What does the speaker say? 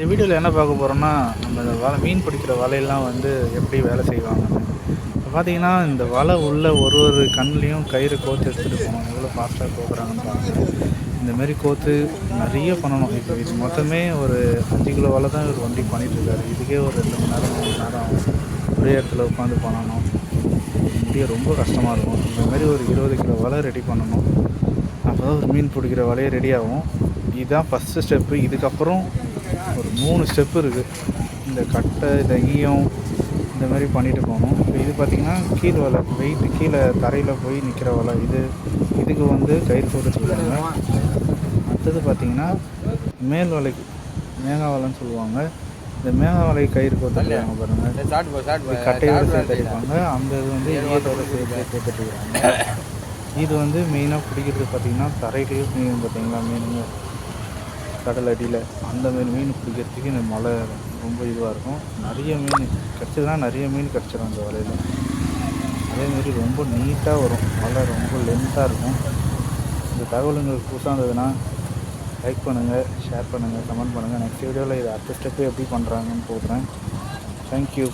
இந்த வீடியோவில் என்ன பார்க்க போகிறோம்னா, நம்ம இந்த மீன் பிடிக்கிற வலையெல்லாம் வந்து எப்படி வேலை செய்வாங்கன்னு. இப்போ பார்த்தீங்கன்னா, இந்த வலை உள்ள ஒரு கண்ணுலேயும் கயிறு கோர்த்து எடுத்துகிட்டு போகணும். எவ்வளோ ஃபாஸ்ட்டாக கோக்குறாங்கன்னு பாருங்கள். இந்தமாரி கோர்த்து நிறைய பண்ணணும். இப்போ இது மொத்தமே ஒரு 5 கிலோ வலை தான் இவர் வண்டி பண்ணிகிட்ருக்காரு. இதுக்கே ஒரு 2 மணி நேரம் 3 மணி நேரம் ஆகும். ஒரே இடத்துல உட்காந்து பண்ணணும். முடிய ரொம்ப கஷ்டமாக இருக்கும். இந்தமாரி ஒரு 20 கிலோ வலை ரெடி பண்ணணும். அப்போ தான் ஒரு மீன் பிடிக்கிற வலையே ரெடி ஆகும். இதுதான் ஃபஸ்ட்டு ஸ்டெப்பு. இதுக்கப்புறம் ஒரு 3 ஸ்டெப்பு இருக்குது. இந்த கட்டை, இந்த ஈயம், இந்த மாதிரி பண்ணிட்டு போகணும். இப்போ இது பார்த்திங்கன்னா கீழ் வலை, வெயிட்டு கீழே தரையில் போய் நிற்கிற வலை. இதுக்கு வந்து கயிறு போட்டுருக்காங்க. அடுத்தது பார்த்திங்கன்னா மேல் வலைக்கு மேகா வலைன்னு சொல்லுவாங்க. இந்த மேகா வலை கயிறு கோத்துருக்காங்க பாருங்கள். கட்டையோடு சேர்த்து அடிப்பாங்க. அந்த இது வந்து ஈயத்தோடு சேர்த்து கோத்துட்ருக்குறாங்க. இது வந்து மெயினாக பிடிக்கிறது பார்த்திங்கன்னா தரையிலையும் மீன் பார்த்திங்களா, மீனுங்க கடல் அடியில் அந்த மாதிரி மீன் பிடிக்கிறதுக்கு இந்த மழை ரொம்ப இதுவாக இருக்கும். நிறைய மீன் கிடச்சதுன்னா நிறைய மீன் கிடச்சிடும் அந்த வலையில். அதேமாரி ரொம்ப நீட்டாக வரும். வலை ரொம்ப லென்த்தாக இருக்கும். இந்த தகவல் உங்களுக்கு புதுசாக இருந்ததுன்னா லைக் பண்ணுங்கள், ஷேர் பண்ணுங்கள், கமெண்ட் பண்ணுங்கள். நெக்ஸ்ட் வீடியோவில் இது அடுத்த ஸ்டெப்பு எப்படி பண்ணுறாங்கன்னு போடுறேன். தேங்க்யூ.